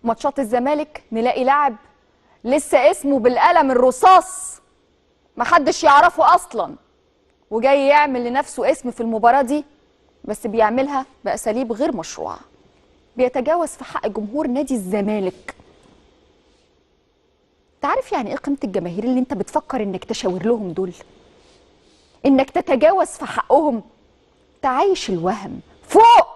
ماتشات الزمالك نلاقي لاعب لسه اسمه بالقلم الرصاص محدش يعرفه اصلا، وجاي يعمل لنفسه اسم في المباراة دي، بس بيعملها بأساليب غير مشروعة، بيتجاوز في حق جمهور نادي الزمالك. تعرف يعني ايه قيمة الجماهير اللي انت بتفكر انك تشاور لهم دول؟ انك تتجاوز في حقهم، تعيش الوهم فوق.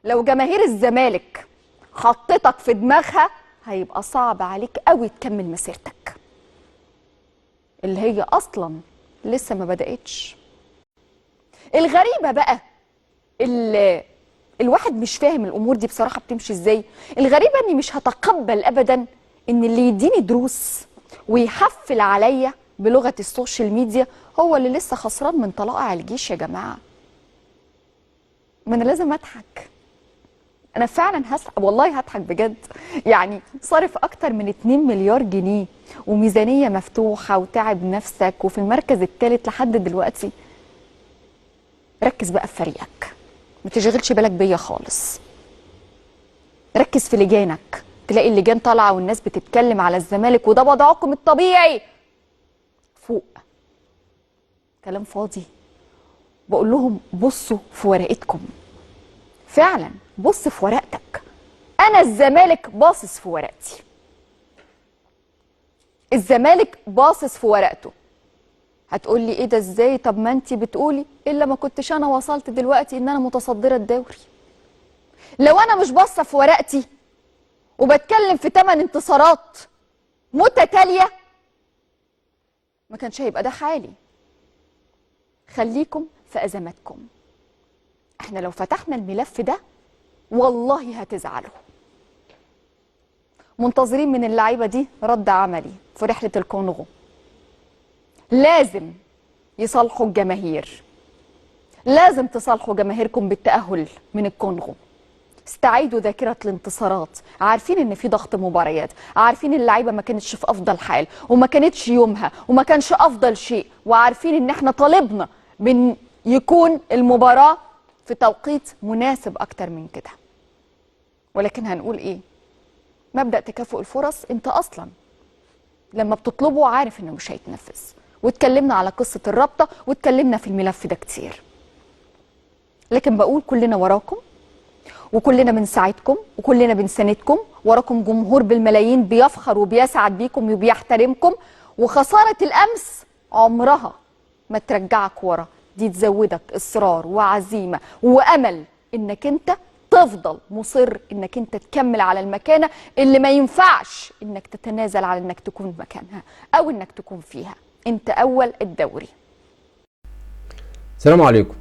لو جماهير الزمالك حطتك في دماغها هيبقى صعب عليك قوي تكمل مسيرتك اللي هي اصلا لسه ما بدأتش. الغريبة بقى اللي الواحد مش فاهم الامور دي بصراحة بتمشي ازاي. الغريبة اني مش هتقبل ابدا ان اللي يديني دروس ويحفل عليا بلغة السوشيال ميديا هو اللي لسه خسران من طلائع الجيش. يا جماعة ما انا لازم اضحك، انا فعلا والله هضحك بجد. يعني صارف اكتر من 2 مليار جنيه وميزانية مفتوحة وتعب نفسك وفي المركز الثالث لحد دلوقتي. ركز بقى في فريقك، ما تشغلش بالك بيا خالص. ركز في لجانك، تلاقي اللجان طالعة والناس بتتكلم على الزمالك وده وضعكم الطبيعي. فوق، كلام فاضي. بقول لهم بصوا في ورقتكم، فعلا بص في ورقتك. انا الزمالك باصص في ورقتي، الزمالك باصص في ورقته. هتقولي ايه ده ازاي؟ طب ما انتي بتقولي الا ما كنتش انا وصلت دلوقتي ان انا متصدرة الدوري. لو انا مش باصه في ورقتي وبتكلم في 8 انتصارات متتالية ما كانش هيبقى ده حالي. خليكم في ازماتكم، احنا لو فتحنا الملف ده والله هتزعلوا. منتظرين من اللعيبه دي رد عملي في رحله الكونغو. لازم يصالحوا الجماهير، لازم تصالحوا جماهيركم بالتأهل من الكونغو. استعيدوا ذاكرة الانتصارات، عارفين ان في ضغط مباريات، عارفين اللعيبه ما كانتش في افضل حال وما كانتش يومها وما كانش افضل شيء، وعارفين ان احنا طالبنا من يكون المباراة في توقيت مناسب اكتر من كده. ولكن هنقول ايه؟ مبدأ تكافؤ الفرص انت اصلا لما بتطلبه عارف انه مش هيتنفذ. واتكلمنا على قصة الرابطة واتكلمنا في الملف ده كتير، لكن بقول كلنا وراكم وكلنا بنساعدكم وكلنا بنساندكم. وراكم جمهور بالملايين بيفخر وبيسعد بيكم وبيحترمكم، وخسارة الأمس عمرها ما ترجعك ورا، دي تزودك إصرار وعزيمة وأمل إنك أنت تفضل مصر إنك أنت تكمل على المكانة اللي ما ينفعش إنك تتنازل على إنك تكون مكانها أو إنك تكون فيها. أنت أول الدوري. السلام عليكم.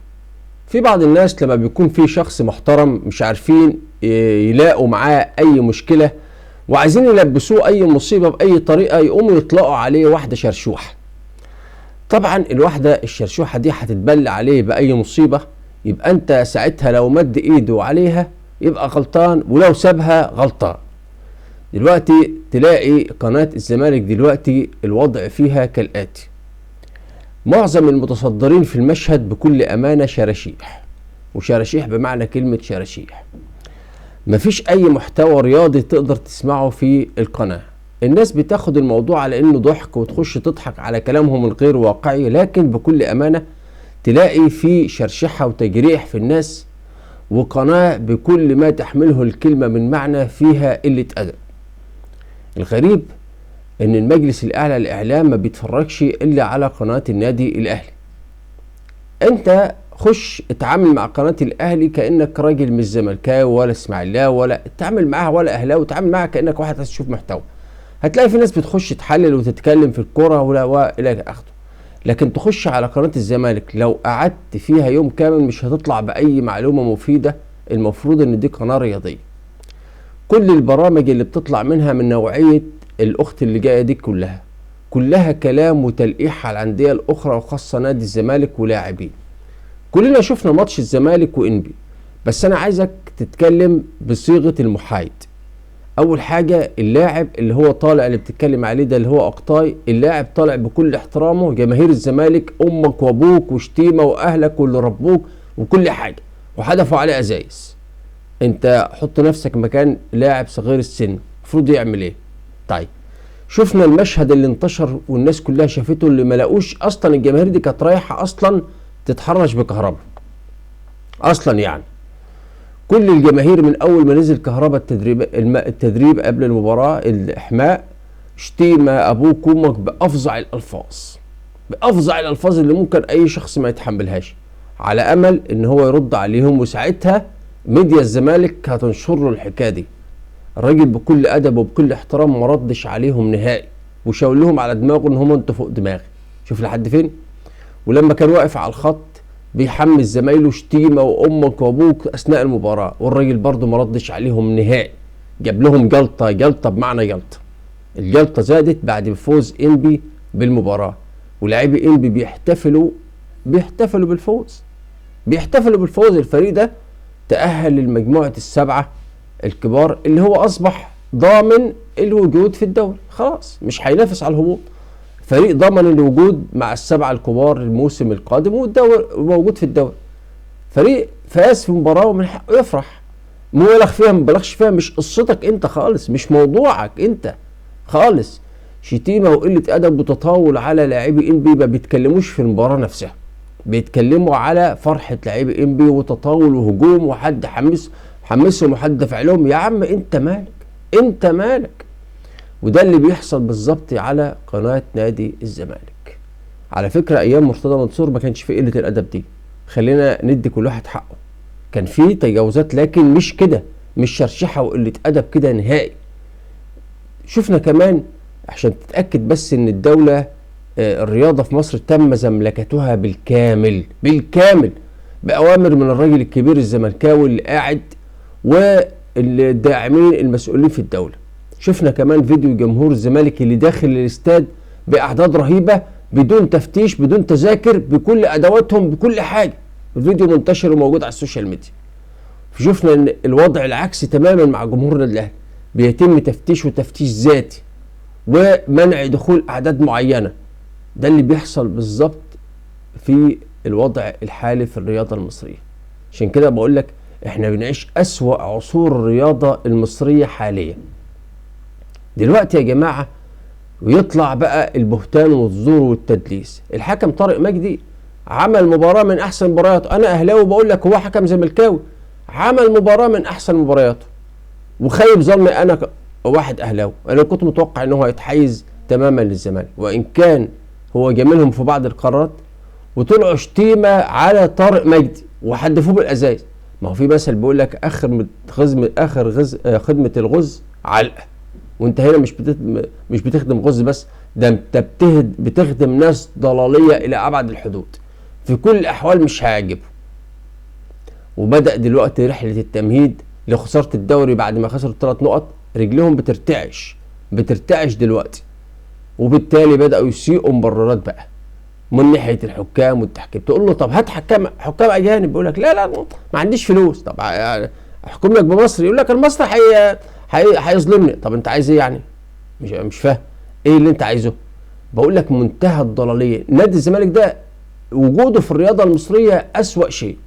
في بعض الناس لما بيكون في شخص محترم مش عارفين يلاقوا معاه اي مشكلة وعايزين يلبسوه اي مصيبة باي طريقة، يقوموا يطلقوا عليه واحدة شرشوحة. طبعا الواحدة الشرشوحة دي هتتبلى عليه باي مصيبة، يبقى انت ساعتها لو مد ايده عليها يبقى غلطان، ولو سابها غلطان. دلوقتي تلاقي قناة الزمالك دلوقتي الوضع فيها كالآتي: معظم المتصدرين في المشهد بكل أمانة شراشيح، وشراشيح بمعنى كلمة شراشيح. مفيش أي محتوى رياضي تقدر تسمعه في القناة. الناس بتاخد الموضوع على إنه ضحك وتخش تضحك على كلامهم الغير واقعي، لكن بكل أمانة تلاقي في شرشحة وتجريح في الناس، وقناة بكل ما تحمله الكلمة من معنى فيها قلة أدب. الغريب ان المجلس الاعلى للاعلام ما بيتفرجش الا على قناه النادي الاهلي. انت خش اتعامل مع قناه الاهلي كانك راجل مش زملكاوي ولا اسماعيلاوي ولا اتعامل معاها ولا اهلاوي، اتعامل معاها كانك واحد عايز تشوف محتوى. هتلاقي في ناس بتخش تحلل وتتكلم في الكوره والى اخره، لكن تخش على قناه الزمالك لو قعدت فيها يوم كامل مش هتطلع باي معلومه مفيده. المفروض ان دي قناه رياضيه. كل البرامج اللي بتطلع منها من نوعيه الاخت اللي جايه دي كلها كلام وتلقيح على الانديه الاخرى وخاصه نادي الزمالك ولاعبين. كلنا شفنا ماتش الزمالك وانبي، بس انا عايزك تتكلم بصيغه المحايد. اول حاجه اللاعب اللي هو طالع اللي بتتكلم عليه ده اللي هو اقطاي، اللاعب طالع بكل احترامه، جماهير الزمالك امك وابوك وشتيمه واهلك واللي ربوك وكل حاجه، وحدفوا عليه ازايز. انت حط نفسك مكان لاعب صغير السن، المفروض يعمل ايه؟ طيب شفنا المشهد اللي انتشر والناس كلها شافته، اللي ما لاقوش اصلا الجماهير دي كانت رايحه اصلا تتحرش بكهرباء اصلا. يعني كل الجماهير من اول ما نزل كهرباء التدريب قبل المباراه الاحماء، شتيمه ابوك وامك بافظع الالفاظ، بافظع الالفاظ اللي ممكن اي شخص ما يتحملهاش، على امل ان هو يرد عليهم. وساعتها ميديا الزمالك هتنشر له الحكايه دي. الراجل بكل ادب وبكل احترام ما ردش عليهم نهائي، وشاور لهم على دماغه ان هم انتوا فوق دماغي. شوف لحد فين. ولما كان واقف على الخط بيحمس زمايله شتيمه وامك وابوك اثناء المباراه، والراجل برضه ما ردش عليهم نهائي. جاب لهم جلطه، جلطه بمعنى جلطه. الجلطه زادت بعد فوز انبي بالمباراه، ولاعبي انبي بيحتفلوا بالفوز، بيحتفلوا بالفوز. الفريق ده تأهل للمجموعة السبعة الكبار، اللي هو أصبح ضامن الوجود في الدوري، خلاص مش هينافس على الهبوط. فريق ضمن الوجود مع السبعة الكبار الموسم القادم، والدوري موجود في الدوري. فريق فاز في مباراة ومن حقه يفرح، مبالغ فيها ما مبالغش فيها، مش قصتك انت خالص، مش موضوعك انت خالص. شتيمة وقلة أدب وتطاول على لاعبي انبي ما بيتكلموش في المباراة نفسها، بيتكلموا على فرحة لاعبي انبي وتطاول وهجوم، وحد حمسهم وحد دفع لهم. يا عم انت مالك، انت مالك. وده اللي بيحصل بالظبط على قناة نادي الزمالك. على فكرة ايام مرتضى منصور ما كانش في قلة الادب دي، خلينا ندي كل واحد حقه، كان في تجاوزات لكن مش كده، مش شرشحة وقلة ادب كده نهائي. شفنا كمان عشان تتأكد بس ان الدولة الرياضة في مصر تم زملكتها بالكامل بأوامر من الراجل الكبير الزملكاوي اللي قاعد والداعمين المسؤولين في الدولة. شفنا كمان فيديو جمهور الزمالك اللي داخل الاستاد بأعداد رهيبة، بدون تفتيش، بدون تذاكر، بكل أدواتهم، بكل حاجة. الفيديو منتشر وموجود على السوشيال ميديا. شفنا ان الوضع العكسي تماما مع جمهور النادي الأهلي، بيتم تفتيش وتفتيش ذاتي ومنع دخول أعداد معينة. ده اللي بيحصل بالظبط في الوضع الحالي في الرياضة المصرية. عشان كده بقول لك احنا بنعيش أسوأ عصور الرياضة المصرية حاليا دلوقتي يا جماعة. ويطلع بقى البهتان والزور والتدليس. الحكم طارق مجدي عمل مباراة من أحسن مبارياته. أنا أهلاوي بقول لك، هو حكم زملكاوي عمل مباراة من أحسن مبارياته، وخيب ظني أنا واحد أهلاوي. أنا كنت متوقع إن هو هيتحيز تماما للزمالك، وإن كان هو جاملهم في بعض القرارات، وطلعوا شتيمة على طارق مجدي وحدفوه بالأزايز. ما هو في مثل بيقول لك آخر خدمة الغز علقة. وانت هنا مش بتخدم غز بس، ده انت بتخدم ناس ضلالية إلى أبعد الحدود، في كل الأحوال مش هيعجبه. وبدأ دلوقتي رحلة التمهيد لخسارة الدوري بعد ما خسروا 3 نقط. رجلهم بترتعش دلوقتي، وبالتالي بدأوا يسيئوا مبررات بقى من ناحية الحكام والتحكيم. تقول له طب هات حكام أجانب، بيقول لك لا ما عنديش فلوس. طب أحكم لك بمصري، يقول لك المصري هيظلمني. طب أنت عايز إيه يعني؟ مش فاهم إيه اللي أنت عايزه. بقول لك منتهى الضلالية. نادي الزمالك ده وجوده في الرياضة المصرية أسوأ شيء.